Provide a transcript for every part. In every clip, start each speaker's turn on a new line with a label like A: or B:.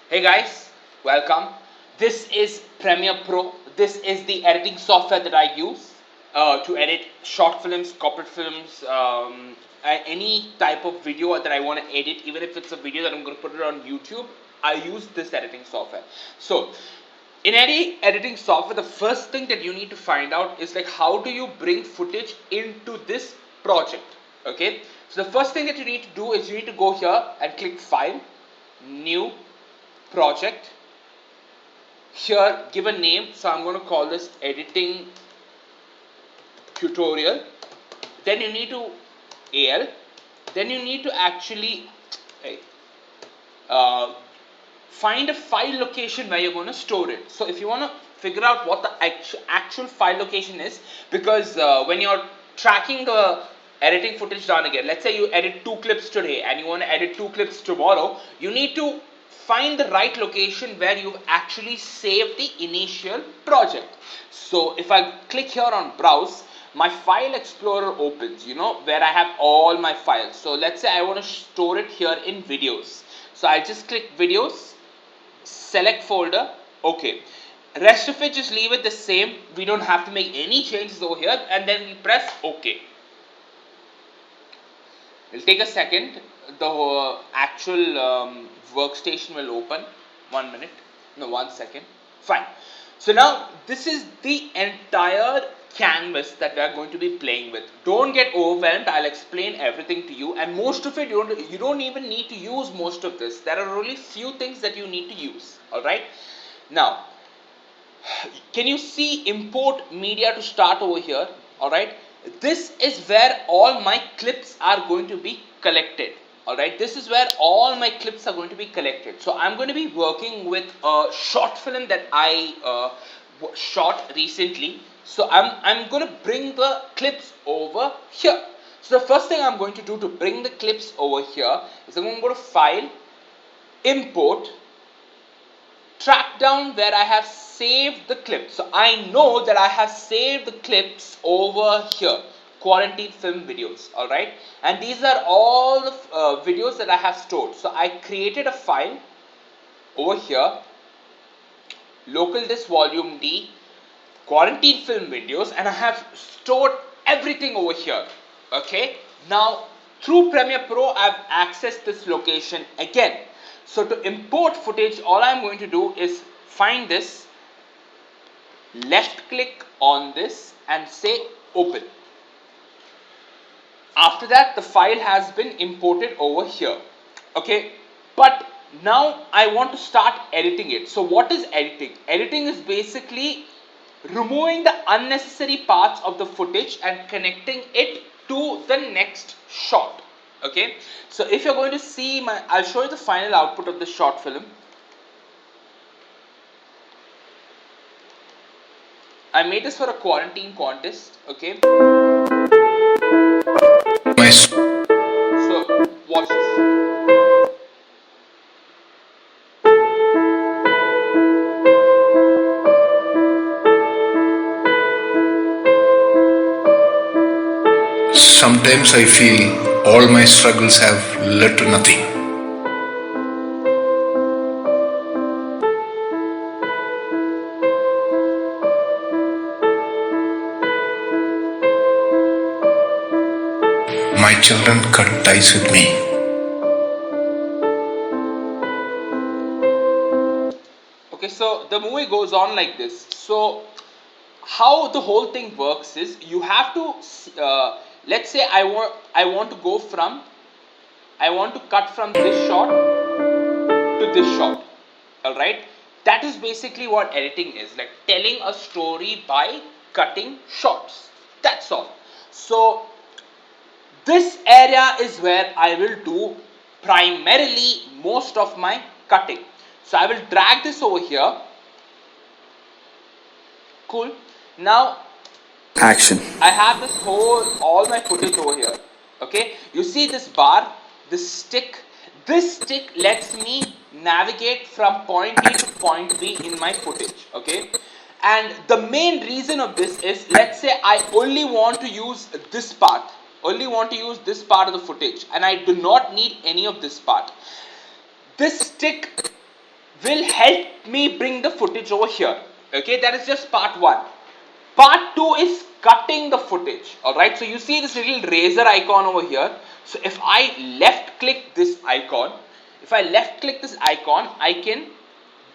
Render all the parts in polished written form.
A: Hey guys, welcome. This is Premiere Pro. This is the editing software that I use to edit short films, corporate films, any type of video that I want to edit, even if it's a video that I'm going to put it on YouTube. I use this editing software. So, in any editing software, the first thing that you need to find out is like how do you bring footage into this project. Okay, so the first thing that you need to do is you need to go here and click File, New, Project. Here give a name, so I'm going to call this editing tutorial. Then you need to AL. Then you need to actually uh, find a file location where you're going to store it. So if you want to figure out what the actual file location is, because when you're tracking the editing footage down again, let's say you edit 2 clips today and you want to edit 2 clips tomorrow, you need to find the right location where you've actually saved the initial project. So if I click here on browse, my file explorer opens, where I have all my files. So let's say I want to store it here in videos. So I just click videos, select folder, okay. Rest of it just leave it the same. We don't have to make any changes over here, and then we press OK. It'll take a second. The actual workstation will open. 1 minute. No, 1 second. Fine. So now this is the entire canvas that we are going to be playing with. Don't get overwhelmed. I'll explain everything to you, and most of it you don't even need to use most of this. There are only few things that you need to use. All right. Now, can you see import media to start over here? All right. This is where all my clips are going to be collected. Alright, this is where all my clips are going to be collected. So I'm going to be working with a short film that I shot recently. So I'm going to bring the clips over here. So the first thing I'm going to do to bring the clips over here is I'm going to go to File, Import, Track down where I have saved the clips. So I know that I have saved the clips over here. Quarantine film videos, alright, and these are all the videos that I have stored. So I created a file over here, local disk volume D, quarantine film videos, and I have stored everything over here. Okay, now through Premiere Pro I've accessed this location again. So to import footage, all I'm going to do is find this, left click on this and say open. After that, the file has been imported over here. Okay, but now I want to start editing it. So what is editing? Editing is basically removing the unnecessary parts of the footage and connecting it to the next shot. Okay, so if you're going to see I'll show you the final output of the short film. I made this for a quarantine contest. Okay. So watch this.
B: Sometimes I feel all my struggles have led to nothing. My children cut ties with me.
A: Okay, so the movie goes on like this. So how the whole thing works is you have to let's say I want to cut from this shot to this shot. All right, that is basically what editing is, like telling a story by cutting shots. That's all. So this area is where I will do primarily most of my cutting. So I will drag this over here. Cool. Now
C: Action.
A: I have all my footage over here. Okay, you see this bar, this stick lets me navigate from point A to point B in my footage. Okay, and the main reason of this is, let's say I only want to use this part, of the footage, and I do not need any of this part. This stick will help me bring the footage over here. Okay, that is just part 1. Part 2 is cutting the footage. Alright, so you see this little razor icon over here. So if I left click this icon, I can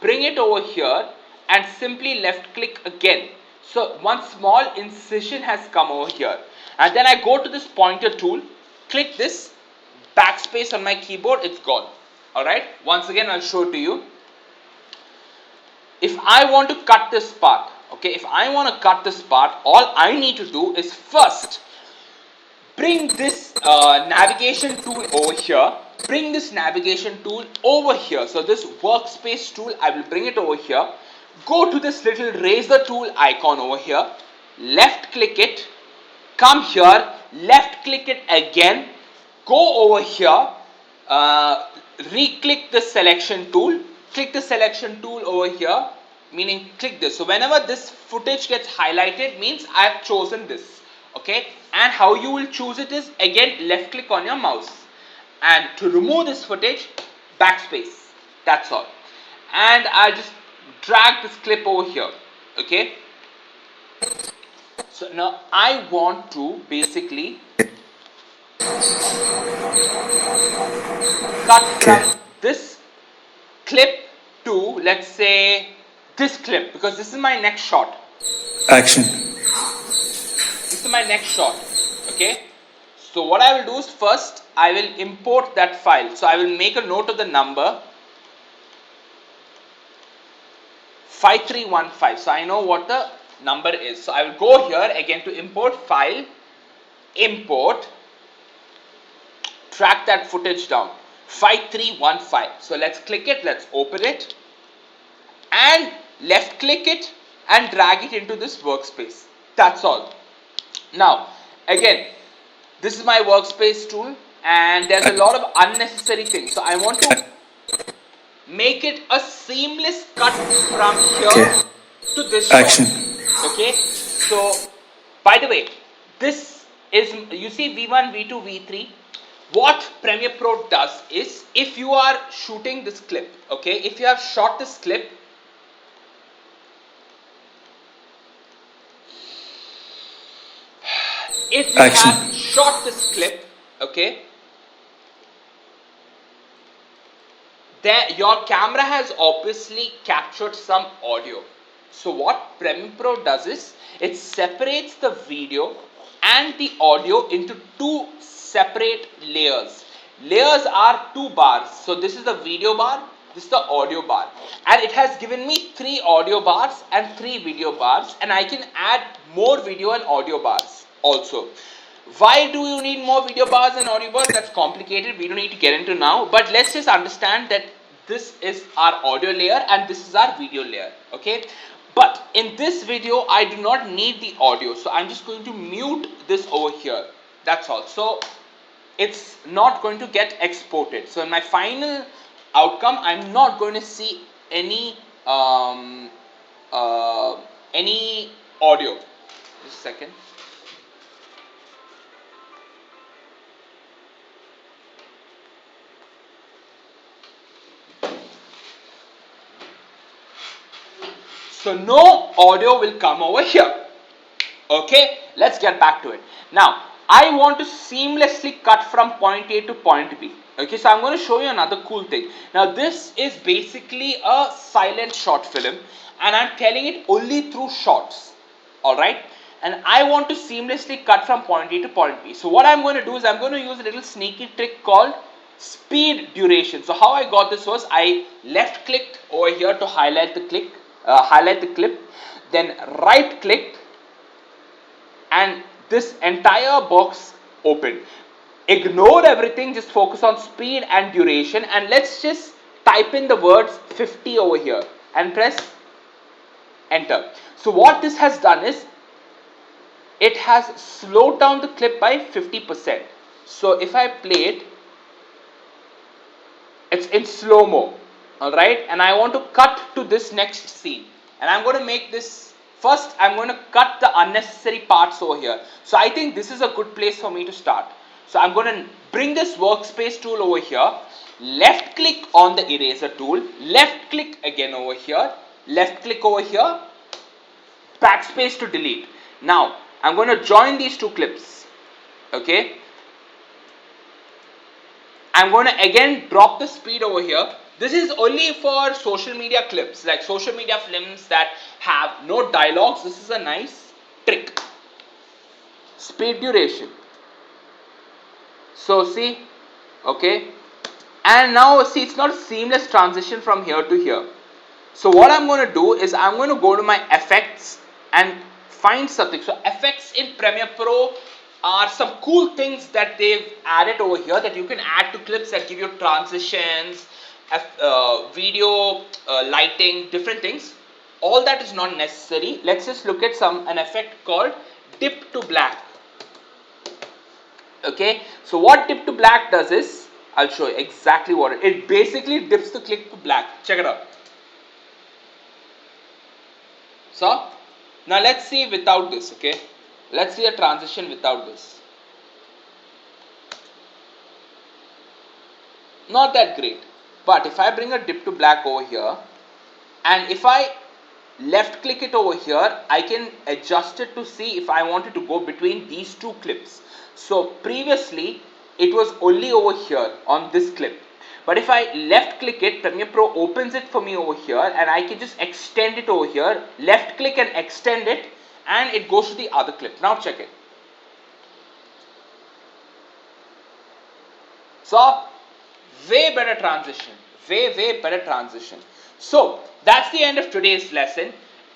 A: bring it over here and simply left click again. So one small incision has come over here. And then I go to this pointer tool, click this, backspace on my keyboard, it's gone. Alright, once again I'll show it to you. If I want to cut this part, all I need to do is first bring this navigation tool over here. So this workspace tool, I will bring it over here. Go to this little razor tool icon over here. Left click it. Come here. Left click it again. Go over here. Re-click the selection tool. Click the selection tool over here, meaning click this. So whenever this footage gets highlighted, means I have chosen this. Okay, and how you will choose it is, again, left click on your mouse, and to remove this footage, backspace. That's all. And I just drag this clip over here. Okay, so now I want to basically cut from this clip to, let's say, this clip, because this is my next shot.
B: Action.
A: This is my next shot. Okay, so what I will do is, first I will import that file. So I will make a note of the number 5315. So I know what the number is. So I will go here again to import file, import, track that footage down, 5315. So let's click it, let's open it, and left click it and drag it into this workspace. That's all. Now again, this is my workspace tool, and there's a lot of unnecessary things. So I want to make it a seamless cut from here to this
B: Action.
A: shot. Okay, so by the way, this is, you see, V1, V2, V3. What Premiere Pro does is, if you are shooting this clip, okay, if you have shot this clip, okay, there your camera has obviously captured some audio. So what Premiere Pro does is, it separates the video and the audio into two separate layers. Layers are two bars. So this is the video bar, this is the audio bar, and it has given me 3 audio bars and 3 video bars, and I can add more video and audio bars also. Why do you need more video bars and audio bars? That's complicated, we don't need to get into now, but let's just understand that this is our audio layer and this is our video layer. Okay, but in this video I do not need the audio, so I'm just going to mute this over here. That's all. So it's not going to get exported. So in my final outcome, I'm not going to see any audio. Just a second. So no audio will come over here. Okay, let's get back to it. Now I want to seamlessly cut from point A to point B. Okay, so I'm going to show you another cool thing. Now this is basically a silent short film, and I'm telling it only through shots. Alright, and I want to seamlessly cut from point A to point B. So what I'm going to do is, I'm going to use a little sneaky trick called speed duration. So how I got this was, I left clicked over here to highlight the clip, then right clicked, and this entire box opened. Ignore everything, just focus on speed and duration, and let's just type in the words 50 over here and press enter. So what this has done is, it has slowed down the clip by 50%. So if I play it, it's in slow-mo. Alright, and I want to cut to this next scene, and I'm going to make this, first I'm going to cut the unnecessary parts over here. So I think this is a good place for me to start. So I'm going to bring this workspace tool over here, left click on the eraser tool, left click again over here, left click over here, backspace to delete. Now I'm going to join these two clips. Okay, I'm going to again drop the speed over here. This is only for social media clips, like social media films that have no dialogues. This is a nice trick. Speed duration. So see, okay, and now see, it's not a seamless transition from here to here. So what I'm going to do is I'm going to go to my effects and find something. So effects in Premiere Pro are some cool things that they've added over here that you can add to clips that give you transitions, video, lighting, different things. All that is not necessary. Let's just look at an effect called dip to black. Okay, so what dip to black does is, I'll show you exactly what it basically dips the clip to black. Check it out. So now let's see without this. Okay, let's see a transition without this. Not that great, but if I bring a dip to black over here and if I left click it over here, I can adjust it to see if I wanted to go between these two clips. So previously it was only over here on this clip, but if I left click it, Premiere Pro opens it for me over here and I can just extend it over here, left click and extend it, and it goes to the other clip. Now check it. So way better transition, way better transition. So that's the end of today's lesson,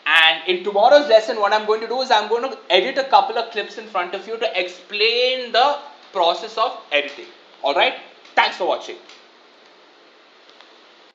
A: and in tomorrow's lesson what I'm going to do is I'm going to edit a couple of clips in front of you to explain the process of editing. Alright, thanks for watching.